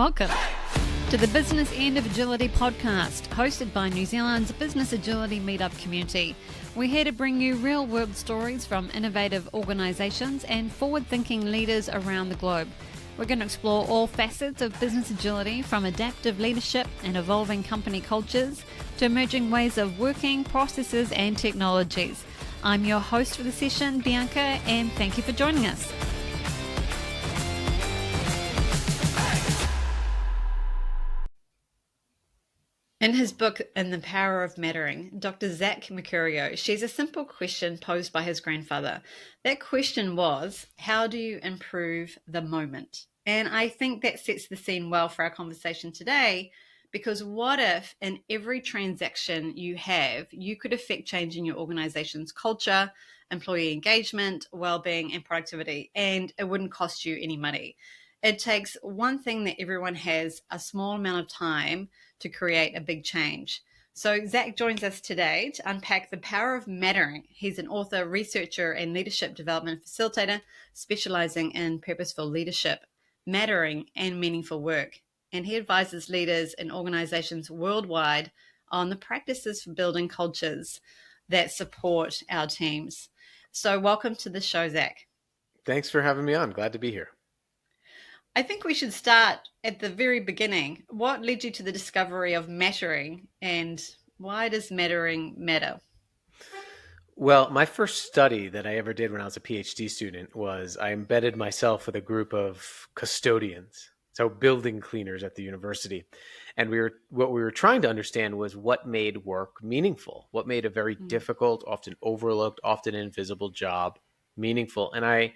Welcome to the Business End of Agility podcast, hosted by New Zealand's Business Agility Meetup community. We're here to bring you real-world stories from innovative organisations and forward-thinking leaders around the globe. We're going to explore all facets of business agility, from adaptive leadership and evolving company cultures to emerging ways of working, processes and technologies. I'm your host for the session, Bianca, and thank you for joining us. In his book, In the Power of Mattering, Dr. Zach Mercurio shares a simple question posed by his grandfather. That question was, how do you improve the moment? And I think that sets the scene well for our conversation today, because what if in every transaction you have, you could affect change in your organization's culture, employee engagement, well-being, and productivity, and it wouldn't cost you any money? It takes one thing that everyone has, a small amount of time, to create a big change. So Zach joins us today to unpack the power of mattering. He's an author, researcher, and leadership development facilitator, specializing in purposeful leadership, mattering, and meaningful work. And he advises leaders and organizations worldwide on the practices for building cultures that support our teams. So welcome to the show, Zach. Thanks for having me on. Glad to be here. I think we should start at the very beginning. What led you to the discovery of mattering, and why does mattering matter? Well, my first study that I ever did when I was a PhD student was I embedded myself with a group of custodians, so building cleaners at the university. And what we were trying to understand was what made work meaningful, what made a very difficult, often overlooked, often invisible job meaningful. And I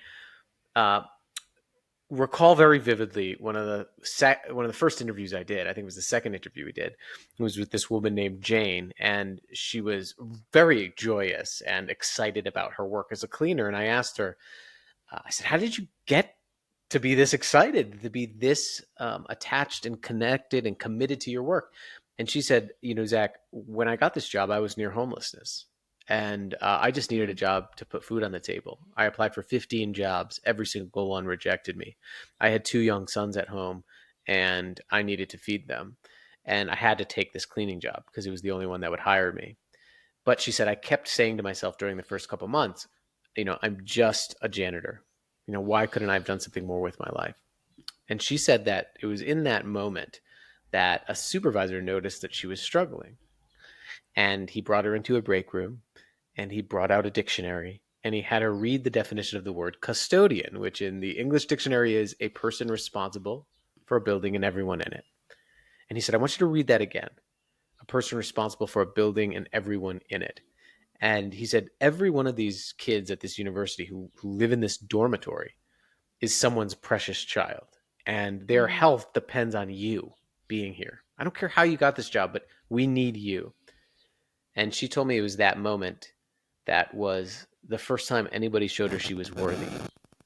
recall very vividly one of the first interviews I did. I think it was the second interview we did. It was with this woman named Jane, and she was very joyous and excited about her work as a cleaner. And I asked her, I said, "How did you get to be this excited, to be this attached and connected and committed to your work?" And she said, "Zach, when I got this job, I was near homelessness. And I just needed a job to put food on the table. I applied for 15 jobs. Every single one rejected me. I had 2 young sons at home, and I needed to feed them. And I had to take this cleaning job because it was the only one that would hire me." But she said, I kept saying to myself during the first couple months, I'm just a janitor. Why couldn't I have done something more with my life? And she said that it was in that moment that a supervisor noticed that she was struggling. And he brought her into a break room, and he brought out a dictionary, and he had her read the definition of the word custodian, which in the English dictionary is a person responsible for a building and everyone in it. And he said, I want you to read that again. A person responsible for a building and everyone in it. And he said, every one of these kids at this university who live in this dormitory is someone's precious child. And their health depends on you being here. I don't care how you got this job, but we need you. And she told me it was that moment that was the first time anybody showed her she was worthy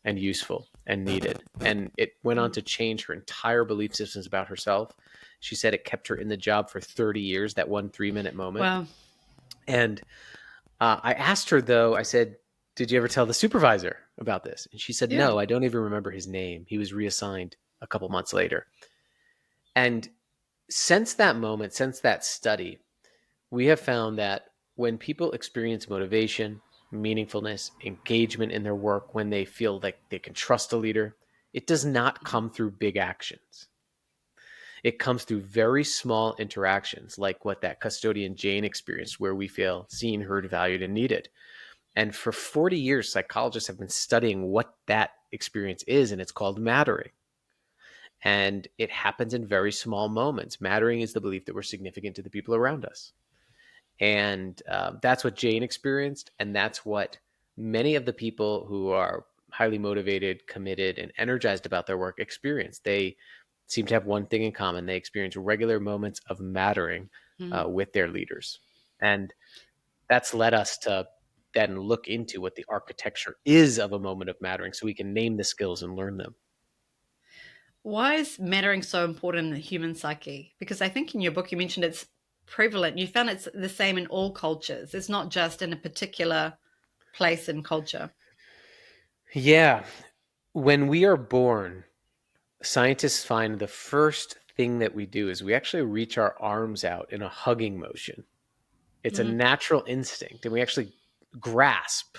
and useful and needed. And it went on to change her entire belief systems about herself. She said it kept her in the job for 30 years, that 1 3-minute moment. Wow. And I asked her, though, I said, did you ever tell the supervisor about this? And she said, no, I don't even remember his name. He was reassigned a couple months later. And since that moment, since that study, we have found that when people experience motivation, meaningfulness, engagement in their work, when they feel like they can trust a leader, it does not come through big actions. It comes through very small interactions, like what that custodian Jane experienced, where we feel seen, heard, valued, and needed. And for 40 years, psychologists have been studying what that experience is, and it's called mattering. And it happens in very small moments. Mattering is the belief that we're significant to the people around us. And that's what Jane experienced. And that's what many of the people who are highly motivated, committed, and energized about their work experience. They seem to have one thing in common. They experience regular moments of mattering with their leaders. And that's led us to then look into what the architecture is of a moment of mattering so we can name the skills and learn them. Why is mattering so important in the human psyche? Because I think in your book you mentioned it's prevalent. You found it's the same in all cultures. It's not just in a particular place and culture. Yeah. When we are born, Scientists find the first thing that we do is we actually reach our arms out in a hugging motion. It's a Mm-hmm. natural instinct, and we actually grasp.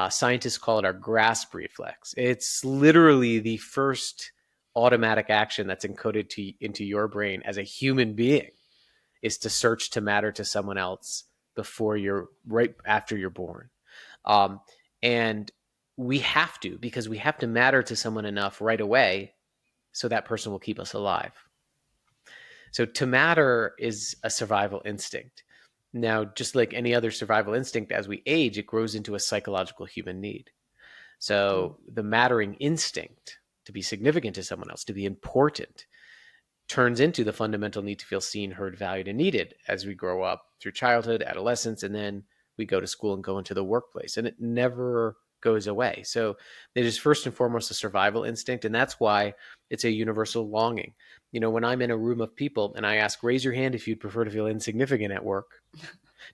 Scientists call it our grasp reflex. It's literally the first automatic action that's encoded into your brain as a human being, is to search to matter to someone else before you're right after you're born. Um, and we have to, because we have to matter to someone enough right away so that person will keep us alive. So to matter is a survival instinct. Now, just like any other survival instinct, as we age, it grows into a psychological human need. Mm. So the mattering instinct, to be significant to someone else, to be important, turns into the fundamental need to feel seen, heard, valued, and needed as we grow up through childhood, adolescence, and then we go to school and go into the workplace. And it never goes away. So it is first and foremost a survival instinct. And that's why it's a universal longing. When I'm in a room of people and I ask, raise your hand if you'd prefer to feel insignificant at work,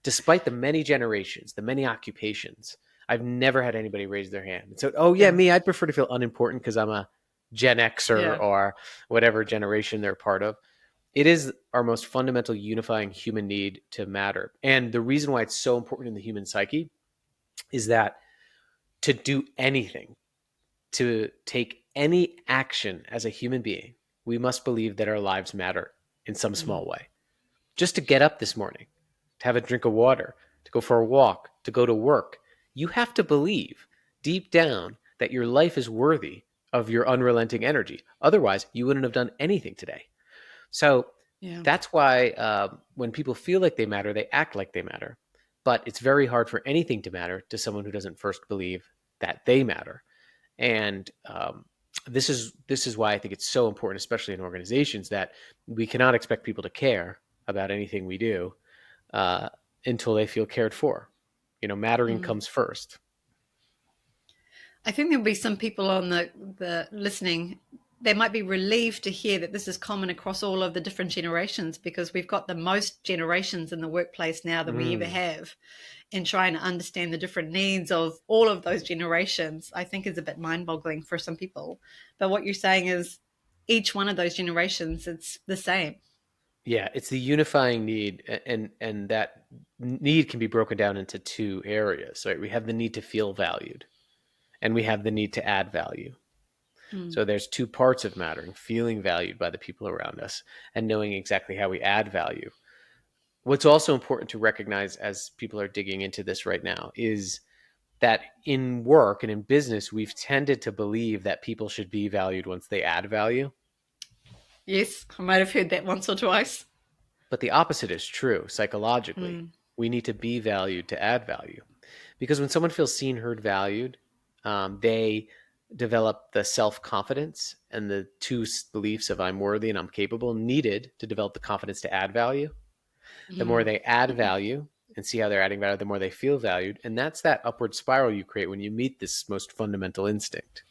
despite the many generations, the many occupations, I've never had anybody raise their hand and said, oh, yeah, Yeah. me, I'd prefer to feel unimportant because I'm a Gen Xer Yeah. or whatever generation they're part of. It is our most fundamental unifying human need to matter. And the reason why it's so important in the human psyche is that to do anything, to take any action as a human being, we must believe that our lives matter in some Mm. small way. Just to get up this morning, to have a drink of water, to go for a walk, to go to work, you have to believe deep down that your life is worthy of your unrelenting energy. Otherwise, you wouldn't have done anything today. So Yeah. that's why when people feel like they matter, they act like they matter. But it's very hard for anything to matter to someone who doesn't first believe that they matter. And this is why I think it's so important, especially in organizations, that we cannot expect people to care about anything we do uh, until they feel cared for. Mattering Mm. comes first. I think there'll be some people on the listening. They might be relieved to hear that this is common across all of the different generations because we've got the most generations in the workplace now than we ever Mm. have. And trying to understand the different needs of all of those generations, I think is a bit mind boggling for some people. But what you're saying is each one of those generations, it's the same. Yeah, it's the unifying need, and that need can be broken down into two areas. Right, we have the need to feel valued, and we have the need to add value. Mm. So there's two parts of mattering: feeling valued by the people around us, and knowing exactly how we add value. What's also important to recognize as people are digging into this right now is that in work and in business, we've tended to believe that people should be valued once they add value. Yes, I might have heard that once or twice. But the opposite is true psychologically. Mm. We need to be valued to add value. Because when someone feels seen, heard, valued, they develop the self confidence and the two beliefs of I'm worthy and I'm capable needed to develop the confidence to add value. The more Mm. they add value and see how they're adding value, the more they feel valued. And that's that upward spiral you create when you meet this most fundamental instinct.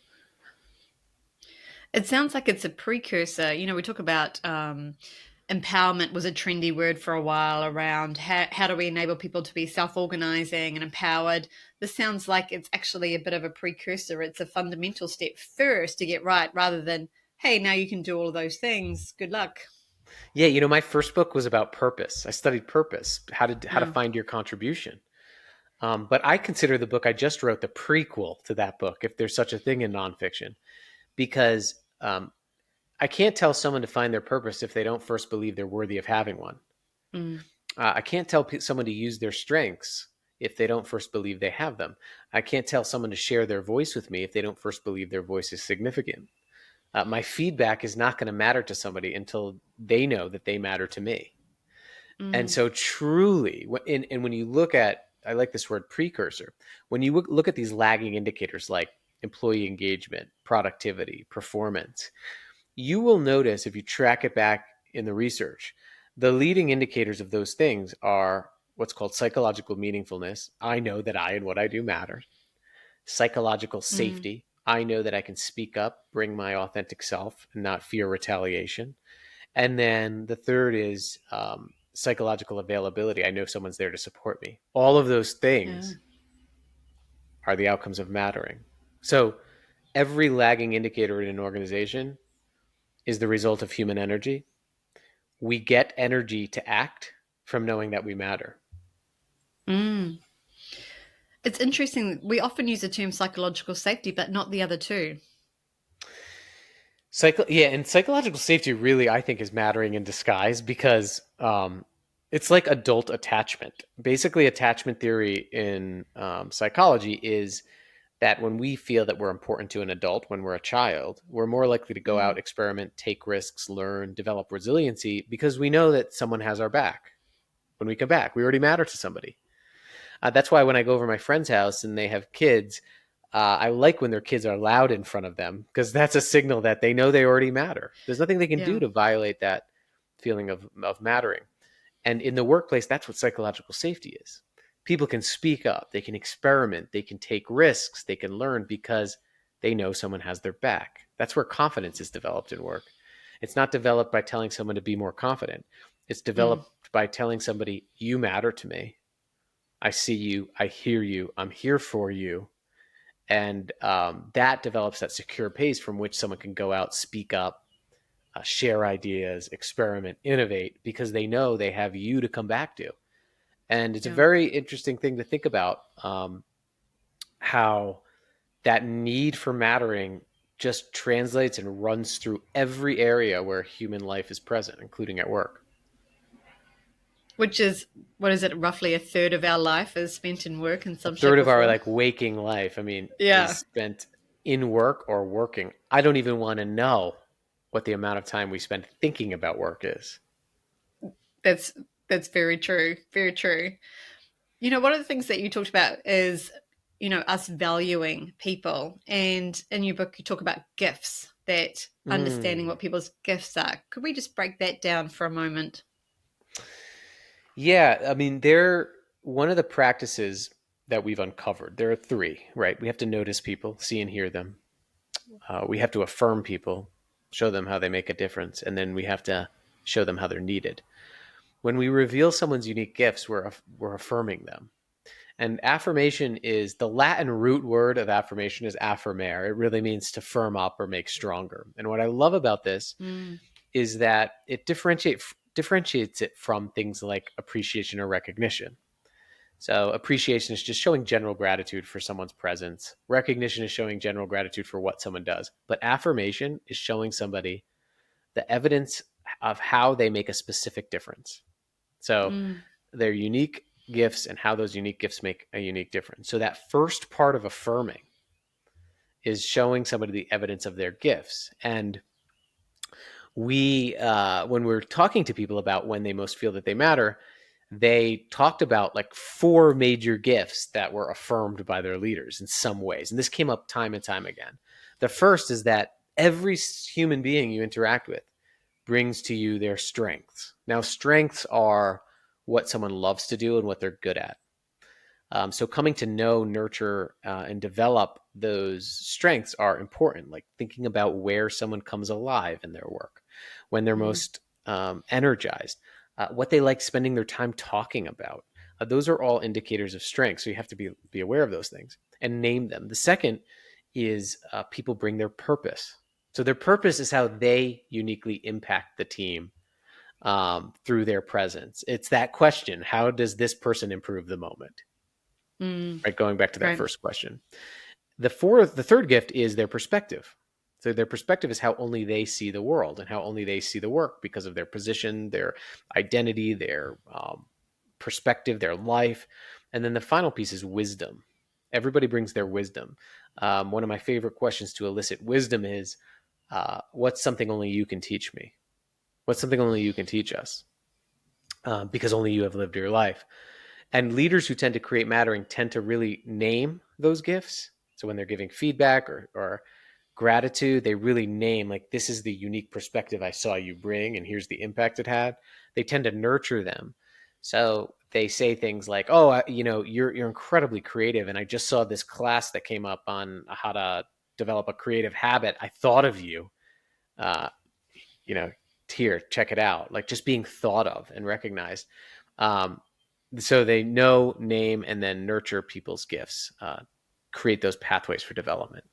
It sounds like it's a precursor. We talk about empowerment was a trendy word for a while around how do we enable people to be self-organizing and empowered. This sounds like it's actually a bit of a precursor. It's a fundamental step first to get right rather than, hey, now you can do all of those things. Good luck. Yeah, my first book was about purpose. I studied purpose, how to Oh. find your contribution. But I consider the book I just wrote the prequel to that book, if there's such a thing in nonfiction, because I can't tell someone to find their purpose if they don't first believe they're worthy of having one. Mm. I can't tell someone to use their strengths if they don't first believe they have them. I can't tell someone to share their voice with me if they don't first believe their voice is significant. My feedback is not going to matter to somebody until they know that they matter to me. And Mm. so, truly, and when you look at, I like this word precursor, when you look at these lagging indicators like employee engagement, productivity, performance, you will notice if you track it back in the research, the leading indicators of those things are what's called psychological meaningfulness. I know that I and what I do matter. Psychological Mm. safety. I know that I can speak up, bring my authentic self, and not fear retaliation. And then the third is psychological availability. I know someone's there to support me. All of those Yeah. things are the outcomes of mattering. So every lagging indicator in an organization is the result of human energy. We get energy to act from knowing that we matter. Mm. It's interesting. We often use the term psychological safety, but not the other two. Yeah, and psychological safety really, I think, is mattering in disguise because it's like adult attachment. Basically, attachment theory in psychology is that when we feel that we're important to an adult when we're a child, we're more likely to go Mm. out, experiment, take risks, learn, develop resiliency because we know that someone has our back. When we come back, we already matter to somebody. That's why when I go over my friend's house and they have kids, I like when their kids are loud in front of them because that's a signal that they know they already matter. There's nothing they can Yeah. do to violate that feeling of mattering. And in the workplace, that's what psychological safety is. People can speak up, they can experiment, they can take risks, they can learn because they know someone has their back. That's where confidence is developed in work. It's not developed by telling someone to be more confident. It's Mm. developed by telling somebody, you matter to me. I see you. I hear you. I'm here for you. And that develops that secure pace from which someone can go out, speak up, share ideas, experiment, innovate, because they know they have you to come back to. And it's a Yeah. very interesting thing to think about how that need for mattering just translates and runs through every area where human life is present, including at work. Which is, what is it, roughly a third of our life is spent in work in A some third shape or of our form. like waking life, I mean, is Yeah. spent in work or working. I don't even want to know what the amount of time we spend thinking about work is. That's that's very true. Very true. One of the things that you talked about is, us valuing people. And in your book, you talk about gifts, that understanding Mm. what people's gifts are. Could we just break that down for a moment? Yeah, I mean, they're one of the practices that we've uncovered. There are three, right? We have to notice people, see and hear them. We have to affirm people, show them how they make a difference, and then we have to show them how they're needed. When we reveal someone's unique gifts, we're affirming them. And affirmation is the Latin root word of affirmation is affirmare. It really means to firm up or make stronger. And what I love about this Mm. is that it differentiates it from things like appreciation or recognition. So appreciation is just showing general gratitude for someone's presence. Recognition is showing general gratitude for what someone does. But affirmation is showing somebody the evidence of how they make a specific difference. So Mm. their unique gifts and how those unique gifts make a unique difference. So that first part of affirming is showing somebody the evidence of their gifts. And when we're talking to people about when they most feel that they matter, they talked about like four major gifts that were affirmed by their leaders in some ways. And this came up time and time again. The first is that every human being you interact with brings to you their strengths. Now, strengths are what someone loves to do and what they're good at. So coming to know, nurture, and develop those strengths are important. Like thinking about where someone comes alive in their work, when they're Mm. most energized, what they like spending their time talking about. Those are all indicators of strength. So you have to be aware of those things and name them. The second is people bring their purpose. So their purpose is how they uniquely impact the team through their presence. It's that question: how does this person improve the moment? Mm. Right, going back to that Great. first question. The third gift is their perspective. So their perspective is how only they see the world and how only they see the work because of their position, their identity, their perspective, their life. And then the final piece is wisdom. Everybody brings their wisdom. One of my favorite questions to elicit wisdom is, what's something only you can teach me? What's something only you can teach us? Because only you have lived your life. And leaders who tend to create mattering tend to really name those gifts. So when they're giving feedback or gratitude, they really name, like, this is the unique perspective I saw you bring, and here's the impact it had. They tend to nurture them. So they say things like, "Oh, you're incredibly creative, and I just saw this class that came up on how to develop a creative habit. I thought of you. Uh, you know, here, check it out." Like just being thought of and recognized. Um, so they know, name, and then nurture people's gifts, create those pathways for development.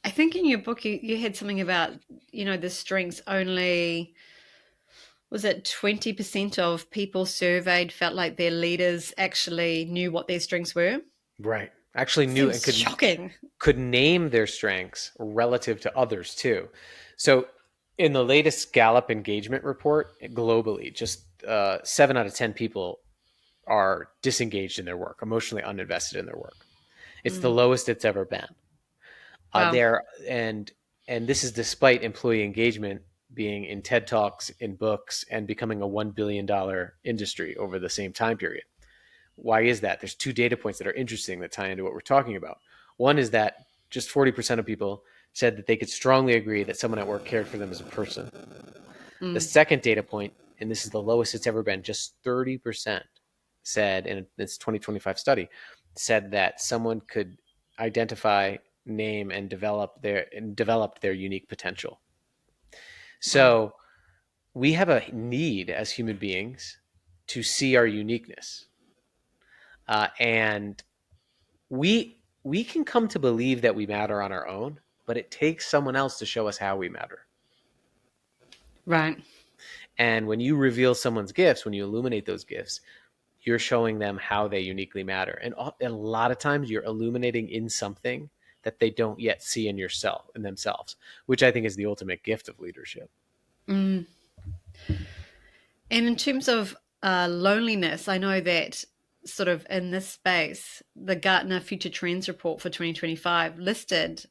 I think in your book you had something about, the strengths only, was it 20% of people surveyed felt like their leaders actually knew what their strengths were? Right. Actually knew and Seems shocking. could name their strengths relative to others too. So in the latest Gallup engagement report globally, just 7 out of 10 people are disengaged in their work, emotionally uninvested in their work. It's the Mm, lowest it's ever been. wow. There and this is despite employee engagement being in TED Talks, in books, and becoming a $1 billion industry over the same time period. Why is that? There's two data points that are interesting that tie into what we're talking about. One is that just 40% of people said that they could strongly agree that someone at work cared for them as a person. The Mm, second data point, and this is the lowest it's ever been, just 30% said in this 2025 study, said that someone could identify, name, and developed their unique potential. wow. So we have a need as human beings to see our uniqueness, and we can come to believe that we matter on our own, but it takes someone else to show us how we matter. Right. And when you reveal someone's gifts, when you illuminate those gifts, you're showing them how they uniquely matter. And a lot of times you're illuminating in something that they don't yet see in themselves, which I think is the ultimate gift of leadership. Mm. And in terms of loneliness, I know that sort of in this space, the Gartner Future Trends report for 2025 listed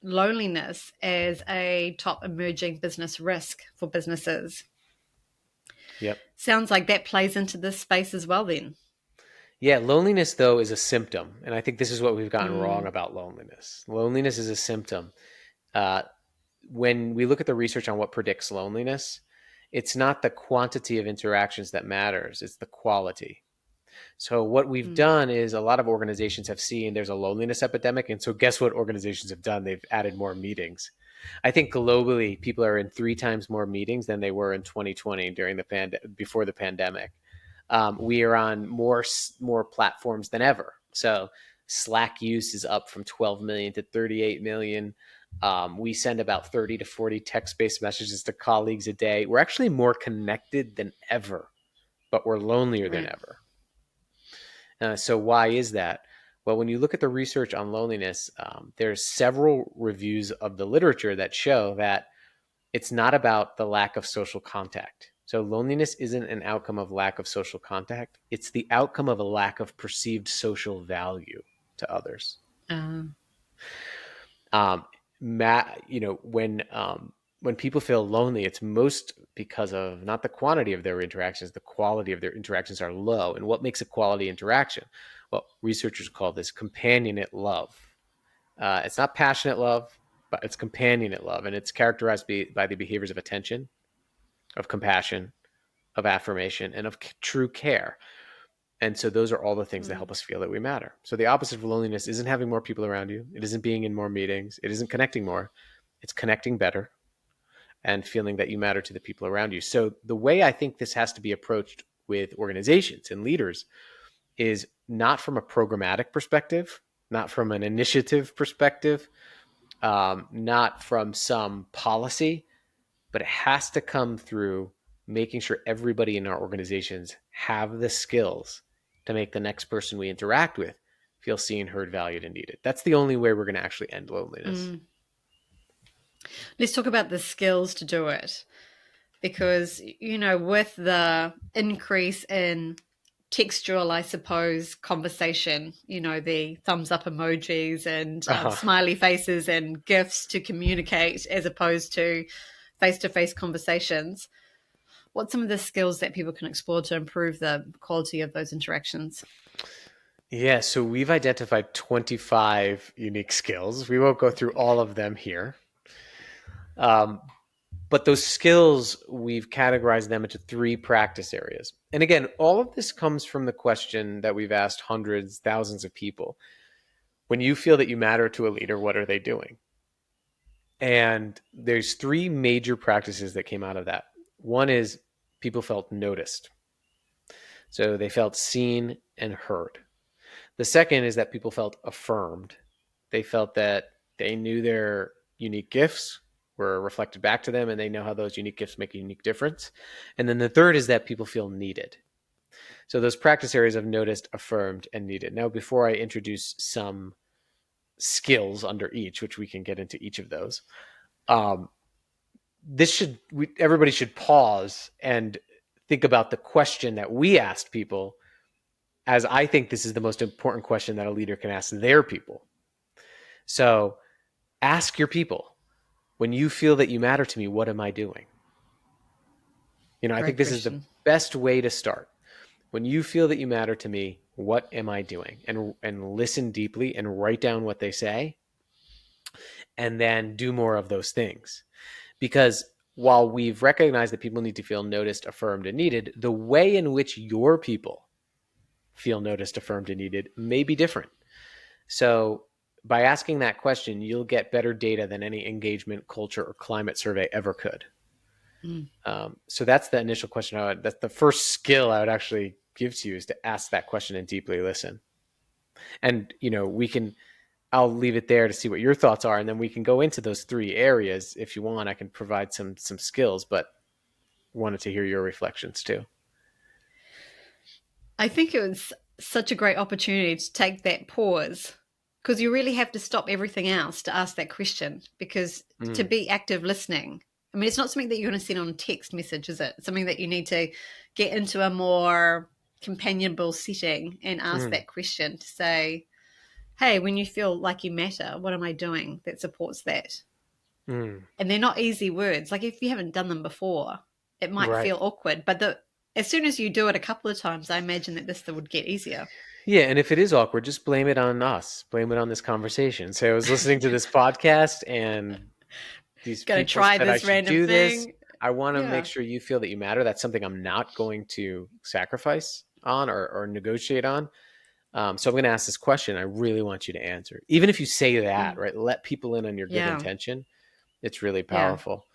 loneliness as a top emerging business risk for businesses. Yep. Sounds like that plays into this space as well, then. Yeah, loneliness though is a symptom, and I think this is what we've gotten wrong Mm, about loneliness. Loneliness is a symptom. Uh, when we look at the research on what predicts loneliness, it's not the quantity of interactions that matters, it's the quality. So what we've mm, done is a lot of organizations have seen there's a loneliness epidemic, and so guess what organizations have done? They've added more meetings. I think globally people are in 3 times more meetings than they were in 2020 during before the pandemic. We are on more platforms than ever. So Slack use is up from 12 million to 38 million. We send about 30 to 40 text-based messages to colleagues a day. We're actually more connected than ever, but we're lonelier than right. ever. So why is that? Well, when you look at the research on loneliness, there's several reviews of the literature that show that it's not about the lack of social contact. So loneliness isn't an outcome of lack of social contact. It's the outcome of a lack of perceived social value to others. Uh, Um, when people feel lonely, it's most because of not the quantity of their interactions, the quality of their interactions are low. And what makes a quality interaction? Well, researchers call this companionate love. It's not passionate love, but it's companionate love, and it's characterized by the behaviors of attention, of compassion, of affirmation, and of true care. And so those are all the things that mm, help us feel that we matter. So the opposite of loneliness isn't having more people around you. It isn't being in more meetings. It isn't connecting more. It's connecting better and feeling that you matter to the people around you. So the way I think this has to be approached with organizations and leaders is not from a programmatic perspective, not from an initiative perspective, not from some policy, but it has to come through making sure everybody in our organizations have the skills to make the next person we interact with feel seen, heard, valued, and needed. That's the only way we're going to actually end loneliness. mm. Let's talk about the skills to do it. Because, with the increase in textual, I suppose, conversation, the thumbs up emojis and Uh-huh. smiley faces and GIFs to communicate as opposed to face conversations. What's some of the skills that people can explore to improve the quality of those interactions? Yeah, so we've identified 25 unique skills. We won't go through all of them here. Um, but those skills, we've categorized them into 3 practice areas. And again, all of this comes from the question that we've asked hundreds, thousands of people. When you feel that you matter to a leader, what are they doing? And there's 3 major practices that came out of that. One is people felt noticed. So they felt seen and heard. The second is that people felt affirmed. They felt that They knew their unique gifts were reflected back to them, and they know how those unique gifts make a unique difference. And then the third is that people feel needed. So those practice areas I've noticed, affirmed, and needed. Now, before I introduce some skills under each, which we can get into each of those, um, everybody should pause and think about the question that we asked people, as I think this is the most important question that a leader can ask their people. So ask your people, when you feel that you matter to me, what am I doing? I think Great this is the question. best way to start. When you feel that you matter to me, what am I doing? And listen deeply and write down what they say, and then do more of those things. Because while we've recognized that people need to feel noticed, affirmed, and needed, the way in which your people feel noticed, affirmed, and needed may be different. So by asking that question, you'll get better data than any engagement, culture, or climate survey ever could. Mm. So that's the initial question. That's the first skill I would actually give to you, is to ask that question and deeply listen. And I'll leave it there to see what your thoughts are, and then we can go into those three areas if you want. I can provide some skills, but wanted to hear your reflections too. I think it was such a great opportunity to take that pause, because you really have to stop everything else to ask that question, because to Mm, be active listening, I mean, it's not something that you're going to send on a text message, is it? It's something that you need to get into a more companionable setting and ask mm, that question to say, hey, when you feel like you matter, what am I doing that supports that? mm. And they're not easy words. Like if you haven't done them before, it might Right. feel awkward. But as soon as you do it a couple of times, I imagine that this would get easier. Yeah, and if it is awkward, just blame it on us. Blame it on this conversation. Say I was listening to this podcast and these Gonna people try said I this should random do this. thing. I want to make Yeah. sure you feel that you matter. That's something I'm not going to sacrifice on or negotiate on. So I'm going to ask this question. I really want you to answer. Even if you say that, Mm. right? Let people in on your good Yeah. intention. It's really Yeah. powerful.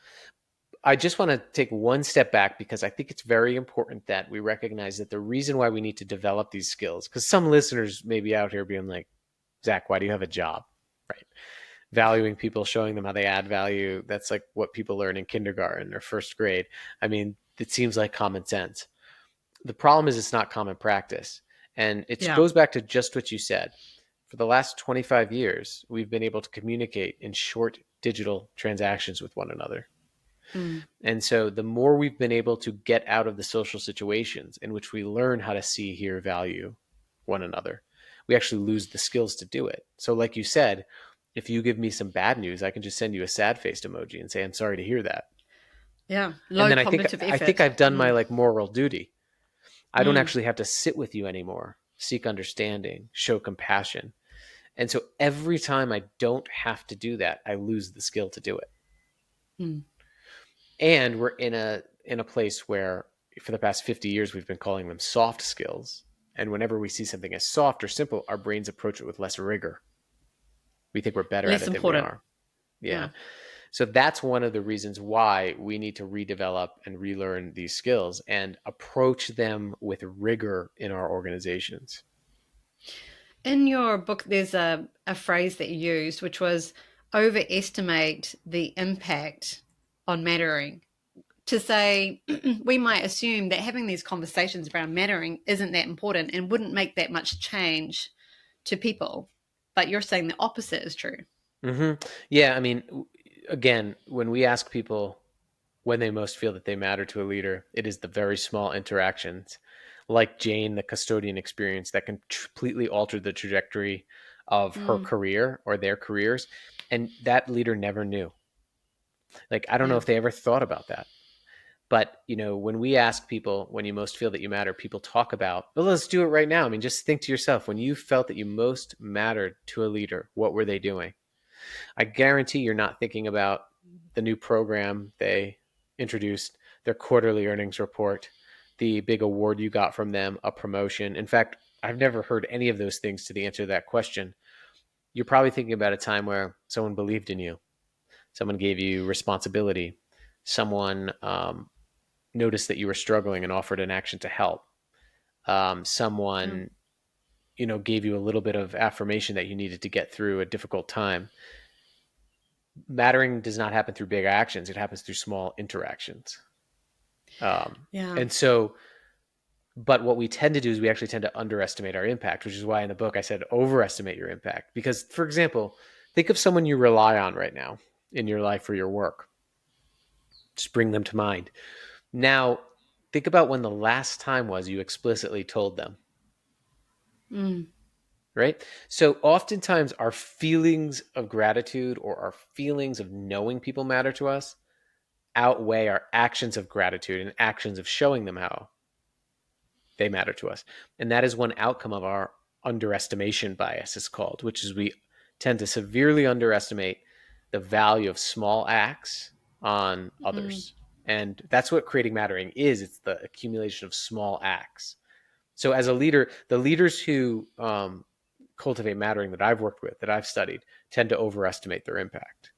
I just want to take one step back, because I think it's very important that we recognize that the reason why we need to develop these skills, because some listeners may be out here being like, Zach, why do you have a job? Right. Valuing people, showing them how they add value. That's like what people learn in kindergarten or first grade. I mean, it seems like common sense. The problem is it's not common practice. And it Yeah. goes back to just what you said. For the last 25 years, we've been able to communicate in short digital transactions with one another. Mm. And so the more we've been able to get out of the social situations in which we learn how to see, hear, value one another, we actually lose the skills to do it. So, like you said, if you give me some bad news, I can just send you a sad faced emoji and say, I'm sorry to hear that. Yeah. And Low then I think cognitive I think effort. I've done my Mm. like moral duty. I don't Mm. actually have to sit with you anymore, seek understanding, show compassion. And so every time I don't have to do that, I lose the skill to do it. Mm. And we're in a place where for the past 50 years we've been calling them soft skills, and whenever we see something as soft or simple, our brains approach it with less rigor. We think we're better at Less it than we important. are. Yeah. Yeah. So that's one of the reasons why we need to redevelop and relearn these skills and approach them with rigor in our organizations. In your book, there's a phrase that you used, which was overestimate the impact on mattering. To say, we might assume that having these conversations around mattering isn't that important and wouldn't make that much change to people. But you're saying the opposite is true. Yeah, I mean, again, when we ask people when they most feel that they matter to a leader, it is the very small interactions, like Jane, the custodian experience, that can completely alter the trajectory of her Mm, career or their careers. And that leader never knew. Like, I don't know yeah. if they ever thought about that. But, when we ask people, when you most feel that you matter, people talk about, well, let's do it right now. I mean, just think to yourself, when you felt that you most mattered to a leader, what were they doing? I guarantee you're not thinking about the new program they introduced, their quarterly earnings report, the big award you got from them, a promotion. In fact, I've never heard any of those things to the answer to that question. You're probably thinking about a time where someone believed in you, someone gave you responsibility, someone noticed that you were struggling and offered an action to help, Yeah. someone gave you a little bit of affirmation that you needed to get through a difficult time. Mattering does not happen through big actions; it happens through small interactions. Yeah. And so, but what we tend to do is we actually tend to underestimate our impact, which is why in the book I said overestimate your impact. Because, for example, think of someone you rely on right now in your life or your work. Just bring them to mind. Now, think about when the last time was you explicitly told them, Mm. right? So, oftentimes, our feelings of gratitude or our feelings of knowing people matter to us outweigh our actions of gratitude and actions of showing them how they matter to us. And that is one outcome of our underestimation bias, is called, which is we tend to severely underestimate the value of small acts on Mm. others. And that's what creating mattering is. It's the accumulation of small acts. So, as a leader, the leaders who cultivate mattering that I've worked with, that I've studied, tend to overestimate their impact.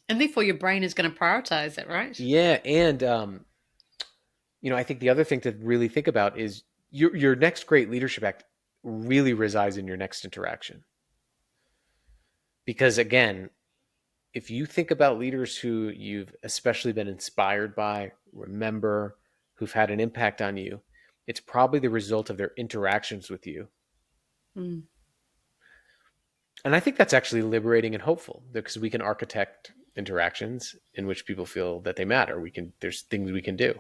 And therefore, your brain is going to prioritize it, right? Yeah, and I think the other thing to really think about is your next great leadership act really resides in your next interaction. Because again, if you think about leaders who you've especially been inspired by, remember, who've had an impact on you, it's probably the result of their interactions with you. Mm. And I think that's actually liberating and hopeful because we can architect interactions in which people feel that they matter. There's things we can do.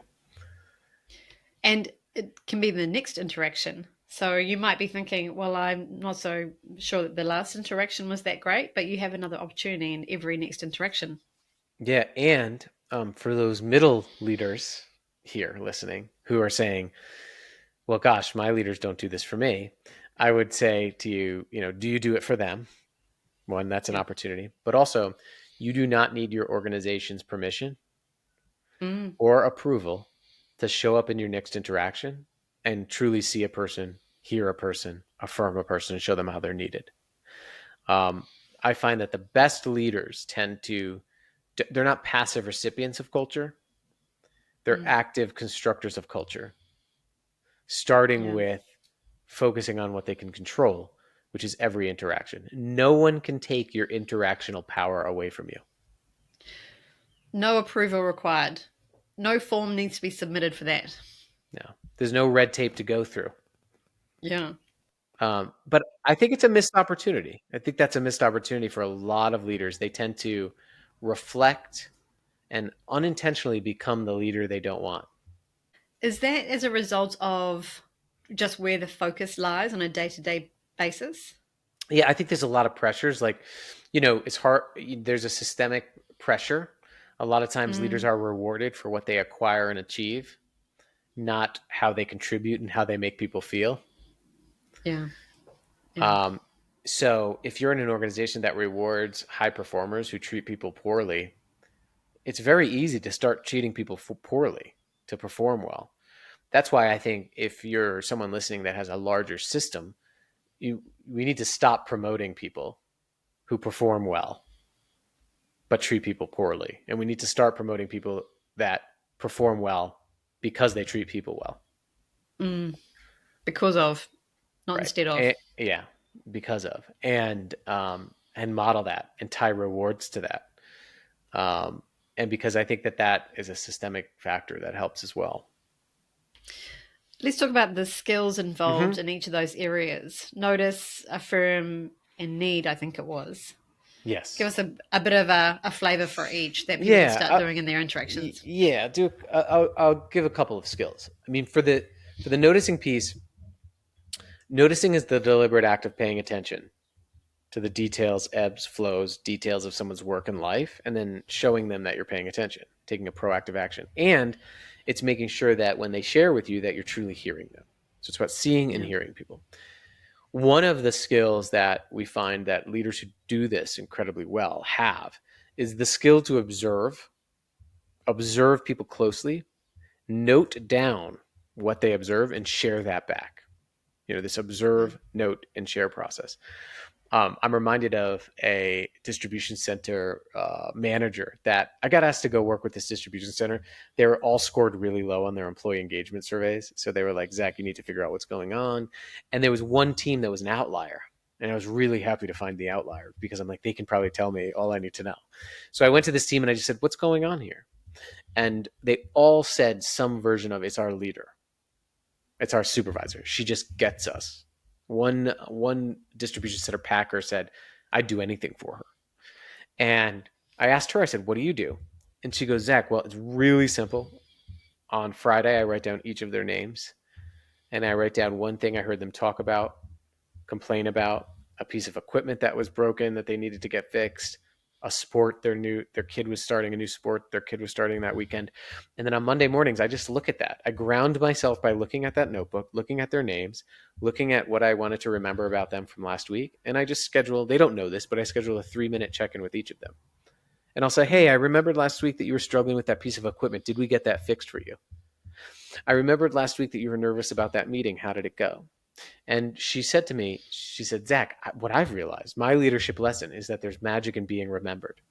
And it can be the next interaction. So you might be thinking, well, I'm not so sure that the last interaction was that great, but you have another opportunity in every next interaction. Yeah, and for those middle leaders here listening who are saying, "Well, gosh, my leaders don't do this for me," I would say to you, do you do it for them? One, that's an Yeah. opportunity, but also, you do not need your organization's permission Mm. or approval to show up in your next interaction and truly see a person, hear a person, affirm a person, and show them how they're needed. Um, I find that the best leaders they're not passive recipients of culture, they're Mm. active constructors of culture, starting Yeah. with focusing on what they can control, which is every interaction. No one can take your interactional power away from you. No approval required. No form needs to be submitted for that. No, there's no red tape to go through. Yeah. But I think it's a missed opportunity. I think that's a missed opportunity for a lot of leaders. They tend to reflect and unintentionally become the leader they don't want. Is that as a result of just where the focus lies on a day to day basis? Yeah, I think there's a lot of pressures. Like, it's hard. There's a systemic pressure. A lot of times leaders Mm. are rewarded for what they acquire and achieve, not how they contribute and how they make people feel. Yeah. Yeah. Um, so if you're in an organization that rewards high performers who treat people poorly, it's very easy to start treating people poorly to perform well. That's why I think if you're someone listening that has a larger system, we need to stop promoting people who perform well but treat people poorly, and we need to start promoting people that perform well because they treat people well. Mm. Because of, not Right. instead of. Yeah, because of, and model that and tie rewards to that. And because I think that is a systemic factor that helps as well. Let's talk about the skills Hmm. involved in each of those areas. Notice, affirm, and need, I think it was. Give Yes. us a bit of a flavor for each that people can Yeah. start doing in their interactions. Yeah. I'll give a couple of skills. I mean, for the noticing piece, noticing is the deliberate act of paying attention to the details, ebbs, flows, details of someone's work and life, and then showing them that you're paying attention, taking a proactive action. And it's making sure that when they share with you that you're truly hearing them. So it's about seeing and Yeah. hearing people. One of the skills that we find that leaders who do this incredibly well have is the skill to observe people closely, note down what they observe, and share that back. This Yeah. observe, note, and share process. I'm reminded of a distribution center manager that I got asked to go work with this distribution center. They were all scored really low on their employee engagement surveys. So they were like, Zach, you need to figure out what's going on. And there was one team that was an outlier. And I was really happy to find the outlier because I'm like, they can probably tell me all I need to know. So I went to this team and I just said, what's going on here? And they all said some version of it's our leader. It's our supervisor. She just gets us. One distribution center packer said, I'd do anything for her. And I asked her, I said, what do you do? And she goes, Zach, well, it's really simple. On Friday, I write down each of their names and I write down one thing I heard them talk about, complain about, a piece of equipment that was broken that they needed to get fixed, a sport their kid was starting, a new sport their kid was starting that weekend. And then on Monday mornings, I just look at that. I ground myself by looking at that notebook, looking at their names, looking at what I wanted to remember about them from last week. And I just schedule, they don't know this, but I schedule a 3-minute check-in with each of them. And I'll say, hey, I remembered last week that you were struggling with that piece of equipment. Did we get that fixed for you? I remembered last week that you were nervous about that meeting. How did it go? And she said to me, she said, Zach, what I've realized, my leadership lesson is that there's magic in being remembered.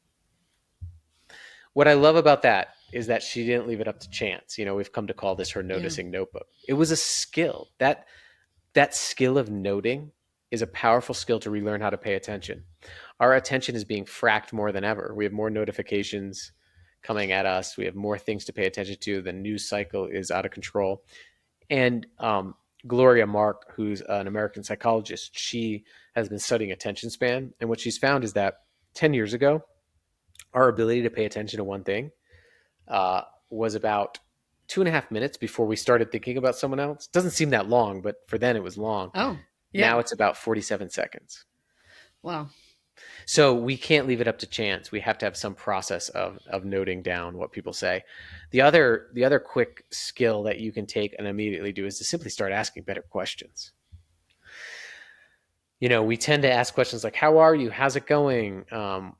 What I love about that is that she didn't leave it up to chance. You know, we've come to call this her Yeah. noticing notebook. It was a skill. That skill of noting is a powerful skill to relearn how to pay attention. Our attention is being fracked more than ever. We have more notifications coming at us. We have more things to pay attention to. The news cycle is out of control. And Gloria Mark, who's an American psychologist, she has been studying attention span. And what she's found is that 10 years ago, our ability to pay attention to one thing was about 2.5 minutes before we started thinking about someone else. Doesn't seem that long, but for then it was long. Oh, Now yeah. it's about 47 seconds. Wow. So we can't leave it up to chance. We have to have some process of noting down what people say. The other quick skill that you can take and immediately do is to simply start asking better questions. You know, we tend to ask questions like, "How are you? How's it going? Are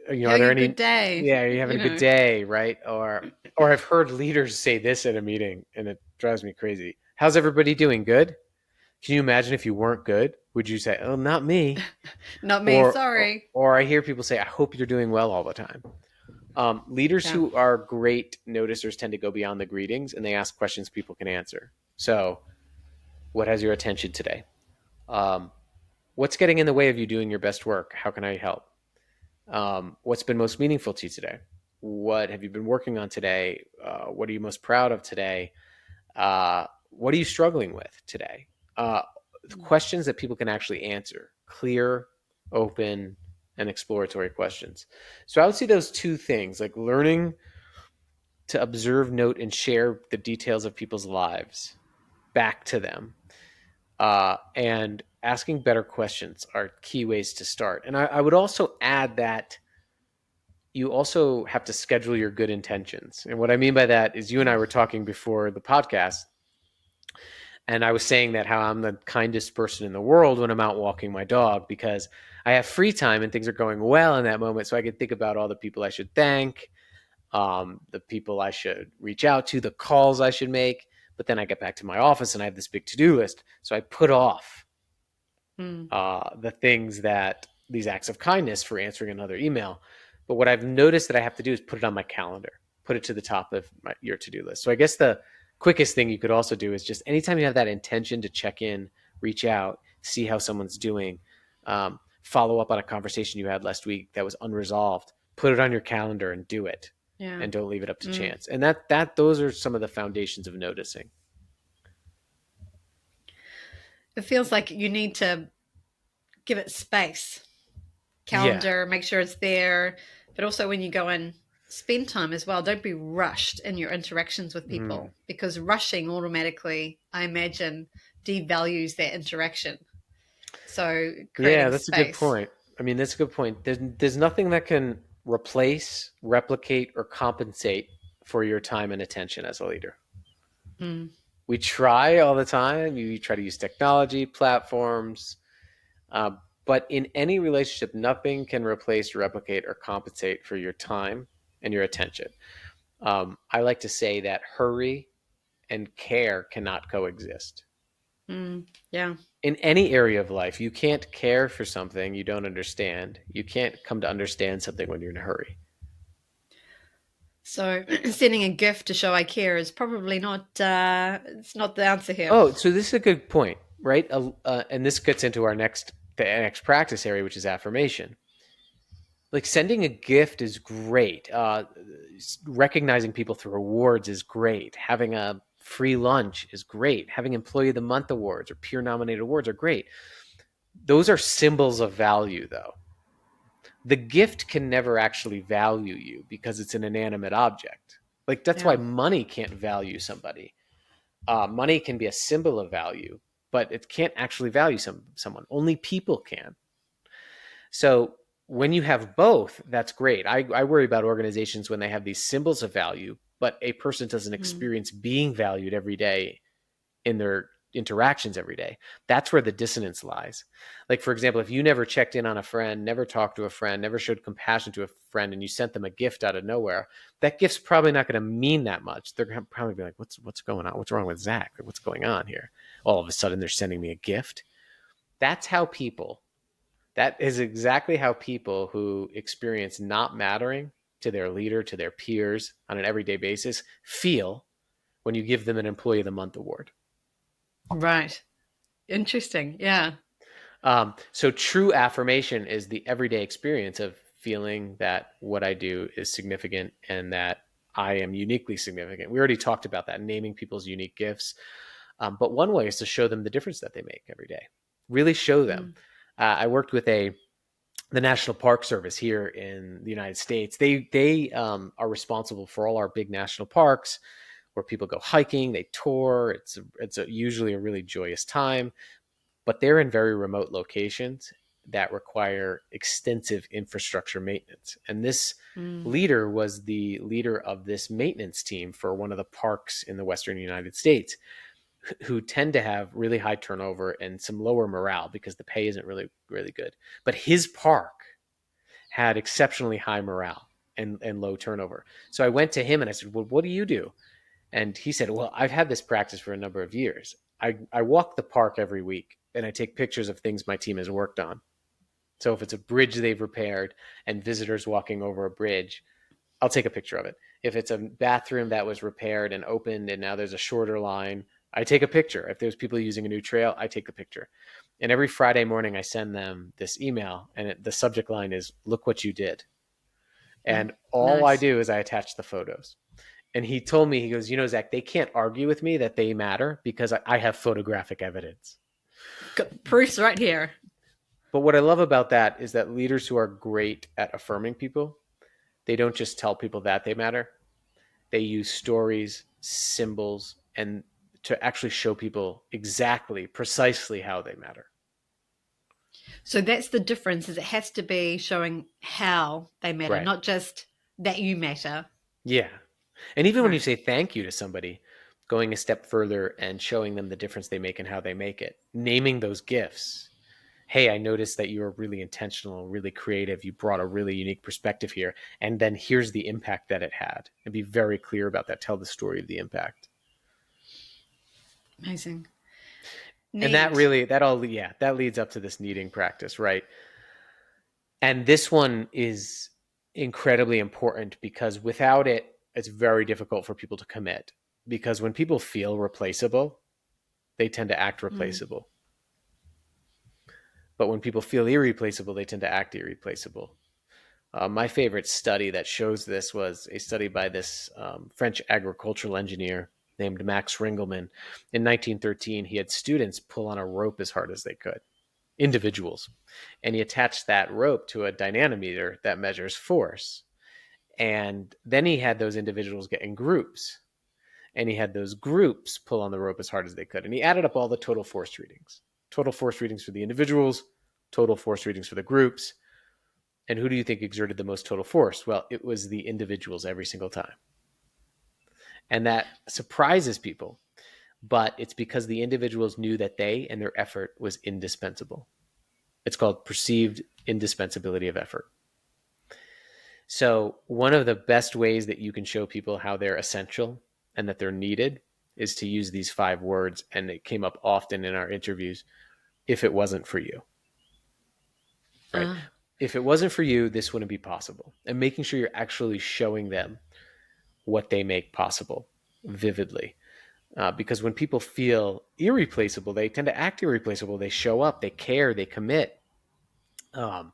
Having there a good any? day, Yeah, are you having you a good know. day, right?" Or I've heard leaders say this at a meeting, and it drives me crazy. How's everybody doing? Good? Can you imagine if you weren't good? Would you say, "Oh, not me"? Not me, Or sorry. or I hear people say, "I hope you're doing well all the time." Leaders Yeah. who are great noticers tend to go beyond the greetings and they ask questions people can answer. So, what has your attention today? Um, what's getting in the way of you doing your best work? How can I help? What's been most meaningful to you today? What have you been working on today? What are you most proud of today? What are you struggling with today? Uh, questions that people can actually answer, clear, open, and exploratory questions. So I would say those two things, like learning to observe, note, and share the details of people's lives back to them, and asking better questions are key ways to start. And I would also add that you also have to schedule your good intentions. And what I mean by that is you and I were talking before the podcast, and I was saying that how I'm the kindest person in the world when I'm out walking my dog because I have free time and things are going well in that moment. So I can think about all the people I should thank, the people I should reach out to, the calls I should make. But then I get back to my office and I have this big to-do list. So I put off Mm. the things that these acts of kindness for answering another email. But what I've noticed that I have to do is put it on my calendar, put it to the top of your to-do list. So I guess the quickest thing you could also do is just anytime you have that intention to check in, reach out, see how someone's doing, follow up on a conversation you had last week that was unresolved, put it on your calendar and do it, Yeah. and don't leave it up to Mm. chance. And that those are some of the foundations of noticing. It feels like you need to give it space. Yeah. Calendar, make sure it's there. But also when you go and spend time as well, don't be rushed in your interactions with Mm. people because rushing automatically, I imagine, devalues that interaction. So Yeah, creating that's a good space. point. I mean, that's a good point. There's nothing that can replace, replicate, or compensate for your time and attention as a leader. Mm. We try all the time. You try to use technology, platforms, uh, but in any relationship, nothing can replace, replicate, or compensate for your time and your attention. I like to say that hurry and care cannot coexist. Mm. Yeah. In any area of life, you can't care for something you don't understand. You can't come to understand something when you're in a hurry. So sending a gift to show I care is probably not it's not the answer here. Oh, so this is a good point, right? And this gets into our next the next practice area, which is affirmation. Like sending a gift is great. Recognizing people through awards is great. Having a free lunch is great. Having Employee of the Month awards or peer nominated awards are great. Those are symbols of value, though. The gift can never actually value you because it's an inanimate object. Like that's why Yeah. money can't value somebody. Money can be a symbol of value, but it can't actually value someone. Only people can. So when you have both, that's great. I worry about organizations when they have these symbols of value, but a person doesn't Mm. experience being valued every day in their interactions every day. That's where the dissonance lies. Like, for example, if you never checked in on a friend, never talked to a friend, never showed compassion to a friend, and you sent them a gift out of nowhere, that gift's probably not going to mean that much. They're going to probably be like, what's going on? What's wrong with Zach? What's going on here? All of a sudden, they're sending me a gift. That's how people, that is exactly how people who experience not mattering to their leader, to their peers on an everyday basis feel when you give them an Employee of the Month award. Right. Interesting. Yeah. So true affirmation is the everyday experience of feeling that what I do is significant and that I am uniquely significant. We already talked about that, naming people's unique gifts. But one way is to show them the difference that they make every day. Really show them. Mm. I worked with the National Park Service here in the United States. They are responsible for all our big national parks where people go hiking, they tour. It's usually a really joyous time, but they're in very remote locations that require extensive infrastructure maintenance. And this Mm. leader was the leader of this maintenance team for one of the parks in the Western United States, who tend to have really high turnover and some lower morale because the pay isn't really good. But his park had exceptionally high morale and low turnover. So I went to him and I said, well, what do you do? And he said, well, I've had this practice for a number of years. I walk the park every week and I take pictures of things my team has worked on. So if it's a bridge they've repaired and visitors walking over a bridge, I'll take a picture of it. If it's a bathroom that was repaired and opened and now there's a shorter line, I take a picture. If there's people using a new trail, I take the picture. And every Friday morning, I send them this email, and the subject line is, look what you did. Mm. And all I Nice. do is I attach the photos. And he told me, he goes, Zach, they can't argue with me that they matter because I have photographic evidence. Got proofs right here. But what I love about that is that leaders who are great at affirming people, they don't just tell people that they matter. They use stories, symbols, and to actually show people exactly, precisely how they matter. So that's the difference is it has to be showing how they matter, Right. not just that you matter. Yeah. And even when you Right. say thank you to somebody, going a step further and showing them the difference they make and how they make it, naming those gifts. Hey, I noticed that you were really intentional, really creative. You brought a really unique perspective here. And then here's the impact that it had. And be very clear about that. Tell the story of the impact. Amazing. And that Neat. really, that all, yeah, that leads up to this kneading practice, right? And this one is incredibly important because without it, it's very difficult for people to commit. Because when people feel replaceable, they tend to act Mm. replaceable. But when people feel irreplaceable, they tend to act irreplaceable. My favorite study that shows this was a study by this French agricultural engineer named Max Ringelmann. In 1913, he had students pull on a rope as hard as they could, individuals. And he attached that rope to a dynamometer that measures force. And then he had those individuals get in groups. And he had those groups pull on the rope as hard as they could. And he added up all the total force readings. Total force readings for the individuals, total force readings for the groups. And who do you think exerted the most total force? Well, it was the individuals every single time. And that surprises people, but it's because the individuals knew that they and their effort was indispensable. It's called perceived indispensability of effort. So, one of the best ways that you can show people how they're essential and that they're needed is to use these 5 words. And it came up often in our interviews: if it wasn't for you, right? Ah. If it wasn't for you, this wouldn't be possible. And making sure you're actually showing them what they make possible vividly. Because when people feel irreplaceable, they tend to act irreplaceable. They show up, they care, they commit. Um,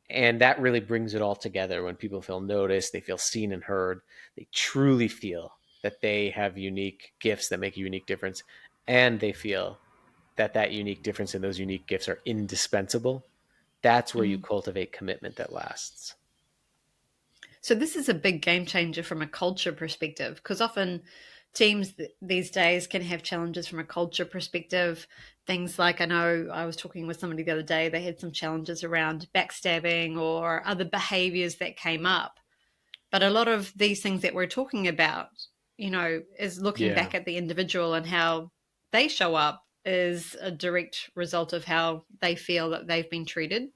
and that really brings it all together. When people feel noticed, they feel seen and heard, they truly feel that they have unique gifts that make a unique difference, and they feel that that unique difference and those unique gifts are indispensable. That's where you Mm. cultivate commitment that lasts. So this is a big game changer from a culture perspective, because often teams these days can have challenges from a culture perspective. Things like, I know I was talking with somebody the other day, they had some challenges around backstabbing or other behaviors that came up. But a lot of these things that we're talking about, is looking Yeah. back at the individual and how they show up is a direct result of how they feel that they've been treated.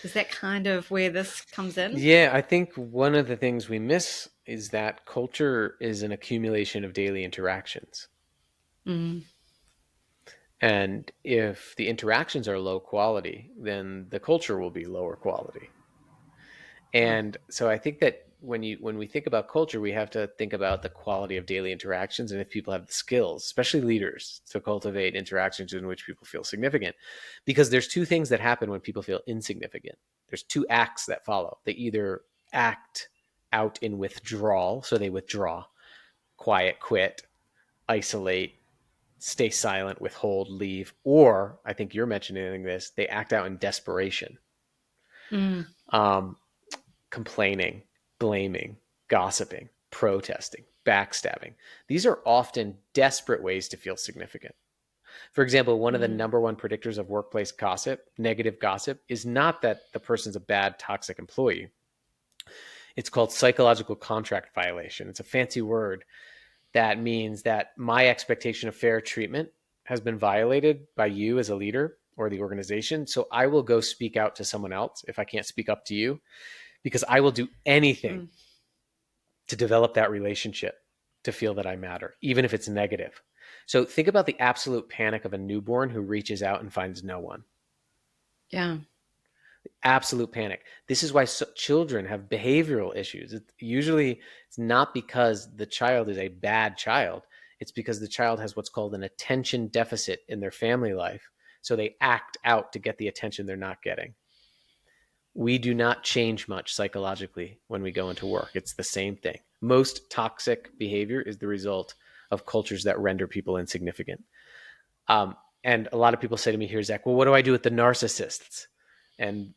Is that kind of where this comes in? Yeah, I think one of the things we miss is that culture is an accumulation of daily interactions. Mm, And if the interactions are low quality, then the culture will be lower quality. wow. And so I think that when we think about culture, we have to think about the quality of daily interactions and if people have the skills, especially leaders, to cultivate interactions in which people feel significant. Because there's two things that happen when people feel insignificant. There's two acts that follow. They either act out in withdrawal, so they withdraw, quiet, quit, isolate, stay silent, withhold, leave, or I think you're mentioning this, they act out in desperation. Mm, Um, Complaining, blaming, gossiping, protesting, backstabbing. These are often desperate ways to feel significant. For example, one of the mm, number one predictors of workplace gossip, negative gossip, is not that the person's a bad, toxic employee. It's called psychological contract violation. It's a fancy word that means that my expectation of fair treatment has been violated by you as a leader or the organization. So I will go speak out to someone else if I can't speak up to you, because I will do anything mm. to develop that relationship, to feel that I matter, even if it's negative. So think about the absolute panic of a newborn who reaches out and finds no one. Yeah, Absolute panic. This is why children have behavioral issues. Usually, it's not because the child is a bad child. It's because the child has what's called an attention deficit in their family life. So they act out to get the attention they're not getting. We do not change much psychologically when we go into work. It's the same thing. Most toxic behavior is the result of cultures that render people insignificant. Um, and a lot of people say to me here, Zach, well, what do I do with the narcissists? And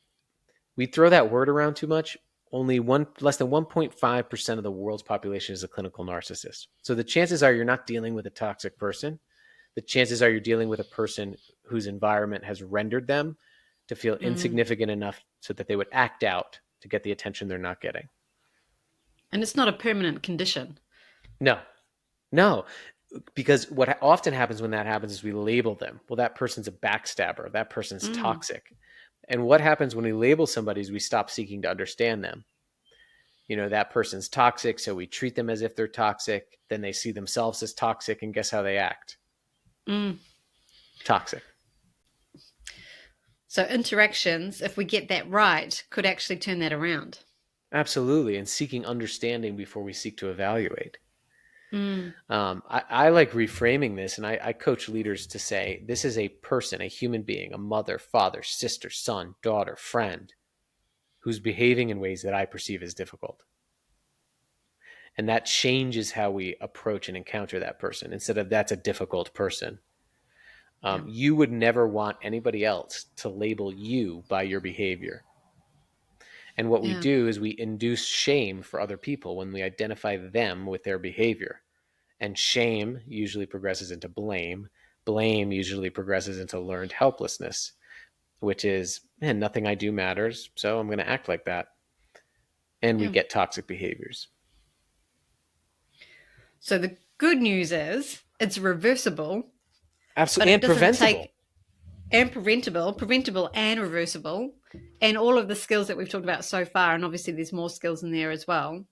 we throw that word around too much. Only less than 1.5% of the world's population is a clinical narcissist. So the chances are you're not dealing with a toxic person. The chances are you're dealing with a person whose environment has rendered them to feel mm. insignificant enough so that they would act out to get the attention they're not getting. And it's not a permanent condition. No, no, because what often happens when that happens is we label them. Well, that person's a backstabber. That person's Mm, toxic. And what happens when we label somebody is we stop seeking to understand them. That person's toxic, so we treat them as if they're toxic. Then they see themselves as toxic, and guess how they act? mm. Toxic. So interactions, if we get that right, could actually turn that around. Absolutely. And seeking understanding before we seek to evaluate. Mm, I like reframing this, and I coach leaders to say this is a person, a human being, a mother, father, sister, son, daughter, friend, who's behaving in ways that I perceive as difficult. And that changes how we approach and encounter that person. Instead of that's a difficult person, yeah, you would never want anybody else to label you by your behavior. And what we yeah, do is we induce shame for other people when we identify them with their behavior. And shame usually progresses into blame. Blame usually progresses into learned helplessness, which is, man, nothing I do matters, so I'm going to act like that. And we yeah. get toxic behaviors. So the good news is it's reversible, but Absolutely. it And doesn't preventable. take and preventable and reversible, and all of the skills that we've talked about so far, and obviously there's more skills in there as well,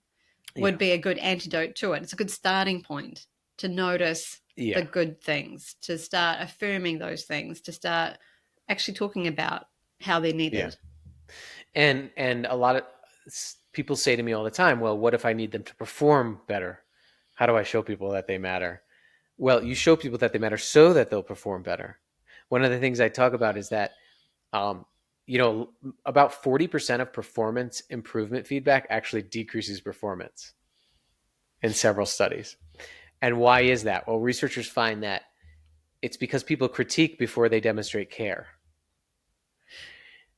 Yeah. would be a good antidote to it. It's a good starting point to notice the Yeah. good things, to start affirming those things, to start actually talking about how they're Yeah. needed. And a lot of people say to me all the time, well, what if I need them to perform better? How do I show people that they matter? Well, you show people that they matter so that they'll perform better. One of the things I talk about is that um, you know, about 40% of performance improvement feedback actually decreases performance in several studies. And why is that? Well, researchers find that it's because people critique before they demonstrate care.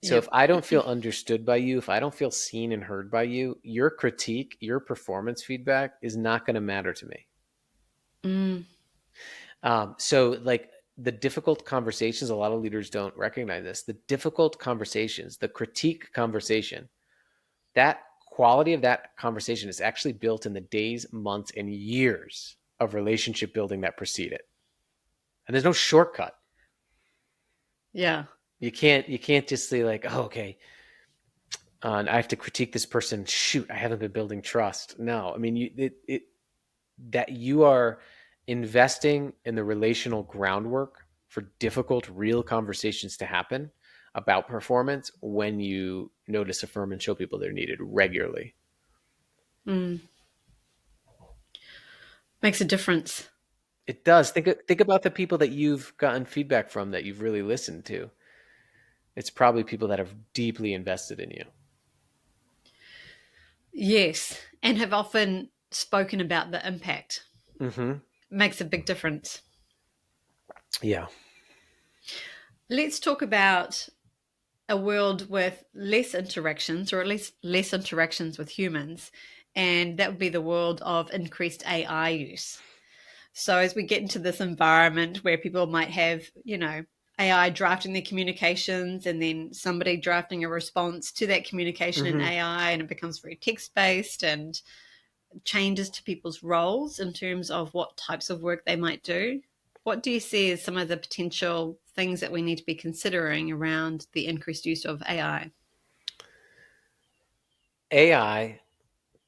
So if Yep. I don't feel understood by you, if I don't feel seen and heard by you, your critique, your performance feedback is not going to matter to me. Mm, So, like the difficult conversations, a lot of leaders don't recognize this. The difficult conversations, the critique conversation, that quality of that conversation is actually built in the days, months, and years of relationship building that precede it. And there's no shortcut. yeah. You can't just say like, oh, okay, and I have to critique this person. Shoot, I haven't been building trust. No, I mean, that you are investing in the relational groundwork for difficult, real conversations to happen about performance when you notice, affirm, and show people they're needed regularly. Mm, makes a difference. It does. Think about the people that you've gotten feedback from that you've really listened to. It's probably people that have deeply invested in you. Yes. And have often spoken about the impact. Mm-hmm. Makes a big difference. Yeah. Let's talk about a world with less interactions, or at least less interactions with humans. And that would be the world of increased AI use. So as we get into this environment where people might have, AI drafting their communications and then somebody drafting a response to that communication in Mm-hmm. AI, and it becomes very text based and changes to people's roles in terms of what types of work they might do. What do you see as some of the potential things that we need to be considering around the increased use of AI? AI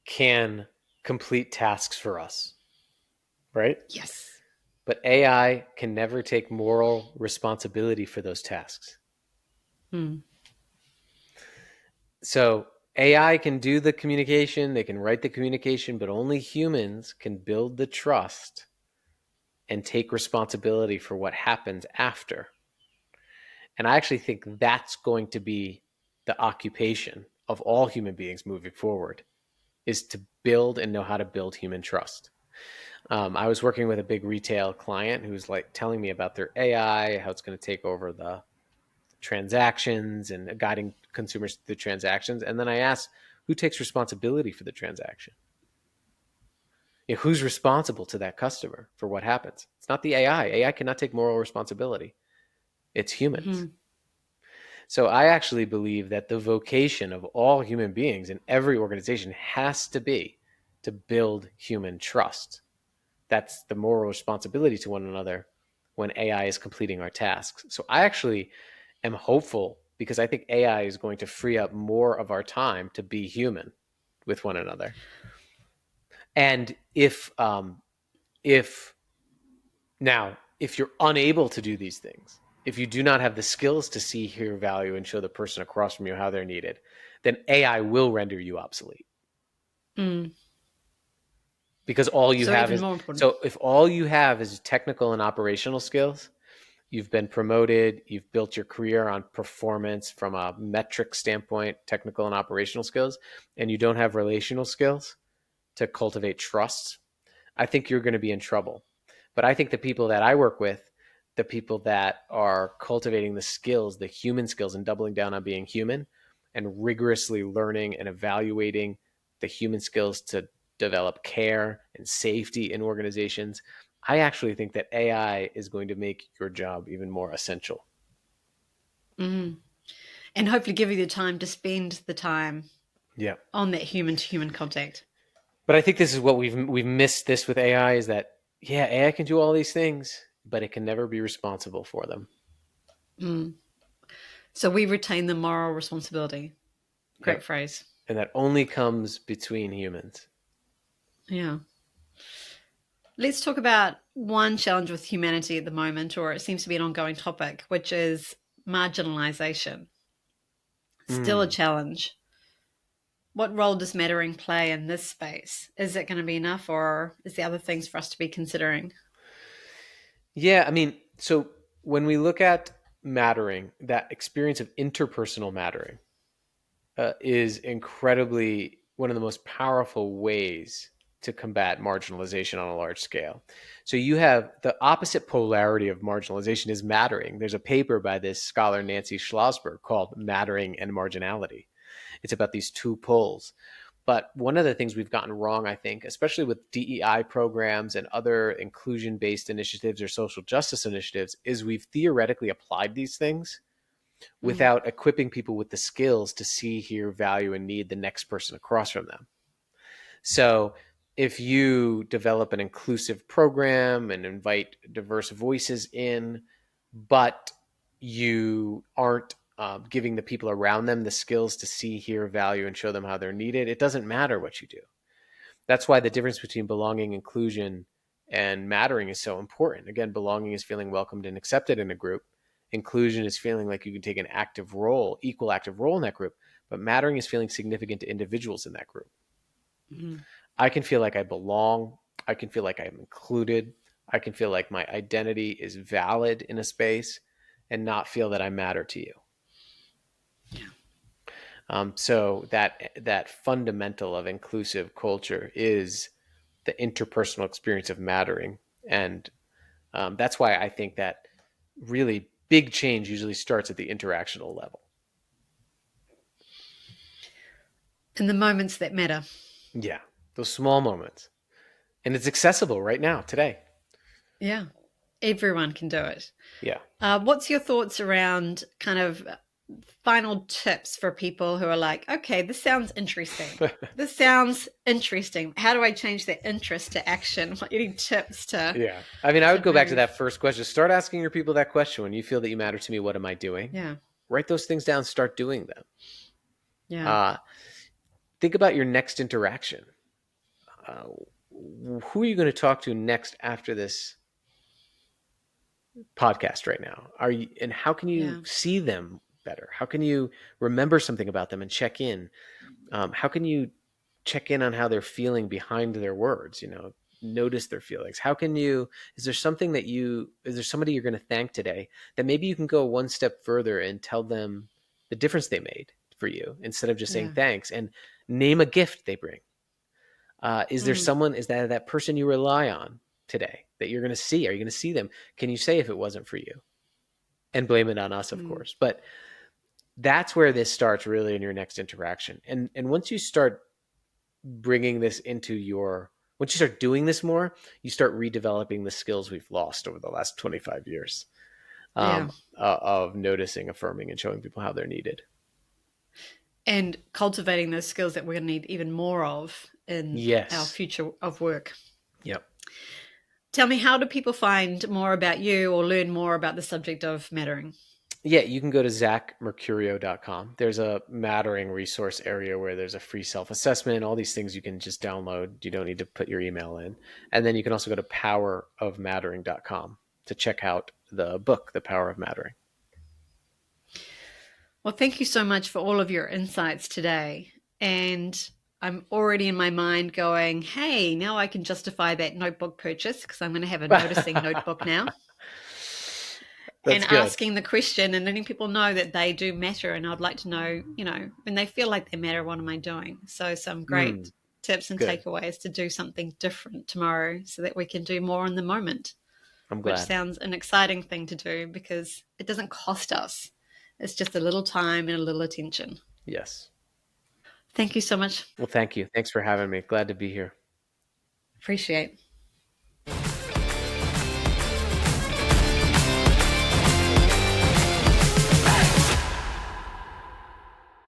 can complete tasks for us, right? Yes. But AI can never take moral responsibility for those tasks. Hmm. So AI can do the communication, they can write the communication, but only humans can build the trust and take responsibility for what happens after. And I actually think that's going to be the occupation of all human beings moving forward, is to build and know how to build human trust. I was working with a big retail client who was like telling me about their AI, how it's going to take over the transactions and guiding consumers through the transactions. And then I asked, who takes responsibility for the transaction? You know, who's responsible to that customer for what happens? It's not the AI. AI cannot take moral responsibility. It's humans. Hmm. So I actually believe that the vocation of all human beings in every organization has to be to build human trust. That's the moral responsibility to one another when AI is completing our tasks. So I actually am hopeful because I think AI is going to free up more of our time to be human with one another. And if now if you're unable to do these things, if you do not have the skills to see, hear value, and show the person across from you how they're needed, then AI will render you obsolete Mm. because all you So have even is more important. so if all you have is technical and operational skills, you've been promoted, you've built your career on performance from a metric standpoint, technical and operational skills, and you don't have relational skills to cultivate trust, I think you're going to be in trouble. But I think the people that I work with, the people that are cultivating the skills, the human skills, and doubling down on being human and rigorously learning and evaluating the human skills to develop care and safety in organizations, I actually think that AI is going to make your job even more essential. Mm. And hopefully give you the time to spend the time Yeah. on that human to human contact. But I think this is what we've missed this with AI is that yeah, AI can do all these things, but it can never be responsible for them. Mm. So we retain the moral responsibility. Great Yep. phrase. And that only comes between humans. Yeah. Let's talk about one challenge with humanity at the moment, or it seems to be an ongoing topic, which is marginalization. Still a Mm. challenge. What role does mattering play in this space? Is it going to be enough, or is there other things for us to be considering? Yeah, I mean, so when we look at mattering, that experience of interpersonal mattering, is incredibly one of the most powerful ways to combat marginalization on a large scale. So you have the opposite polarity of marginalization is mattering. There's a paper by this scholar Nancy Schlossberg called Mattering and Marginality. It's about these two poles. But one of the things we've gotten wrong, I think, especially with DEI programs and other inclusion based initiatives or social justice initiatives, is we've theoretically applied these things Mm. without equipping people with the skills to see, hear, value, and need the next person across from them. So if you develop an inclusive program and invite diverse voices in, but you aren't giving the people around them the skills to see, hear, value, and show them how they're needed, it doesn't matter what you do. That's why the difference between belonging, inclusion, and mattering is so important. Again, belonging is feeling welcomed and accepted in a group. Inclusion is feeling like you can take an active role, equal active role in that group. But mattering is feeling significant to individuals in that group. Mm. I can feel like I belong. I can feel like I'm included. I can feel like my identity is valid in a space and not feel that I matter to you. Yeah. So that fundamental of inclusive culture is the interpersonal experience of mattering, and that's why I think that really big change usually starts at the interactional level. And the moments that matter. Yeah, those small moments, and it's accessible right now today. Yeah. Everyone can do it. Yeah. What's your thoughts around kind of final tips for people who are like, okay, this sounds interesting. This sounds interesting. How do I change that interest to action? Any tips Yeah. I mean, I to would go back to move? that first question. Start asking your people that question. When you feel that you matter to me, what am I doing? Yeah. Write those things down, start doing them. Yeah. Uh, think about your next interaction. Uh, who are you going to talk to next after this podcast right now? Are you, and how can you Yeah. see them better? How can you remember something about them and check in? How can you check in on how they're feeling behind their words? Notice their feelings. How can you? Is there something that you? Is there somebody you're going to thank today that maybe you can go one step further and tell them the difference they made for you instead of just saying Yeah. thanks and name a gift they bring? Is there Mm. someone? Is that person you rely on today that you're going to see? Are you going to see them? Can you say if it wasn't for you? And blame it on us, of Mm. course. But that's where this starts really in your next interaction. And once you start bringing this into your once you start doing this more, you start redeveloping the skills we've lost over the last 25 years Yeah. of noticing, affirming, and showing people how they're needed. And cultivating those skills that we're going to need even more of in our Yes. future of work. Yep. Tell me, how do people find more about you or learn more about the subject of mattering? Yeah, you can go to zachmercurio.com. There's a mattering resource area where there's a free self-assessment, all these things you can just download. You don't need to put your email in. And then you can also go to powerofmattering.com to check out the book, The Power of Mattering. Well, thank you so much for all of your insights today. And I'm already in my mind going, hey, now I can justify that notebook purchase because I'm going to have a noticing notebook now. And That's good. asking the question and letting people know that they do matter. And I'd like to know, when they feel like they matter, what am I doing? So, some great tips and Good. takeaways to do something different tomorrow so that we can do more in the moment, I'm which glad. sounds an exciting thing to do because it doesn't cost us. It's just a little time and a little attention. Yes. Thank you so much. Well, thank you. Thanks for having me. Glad to be here. Appreciate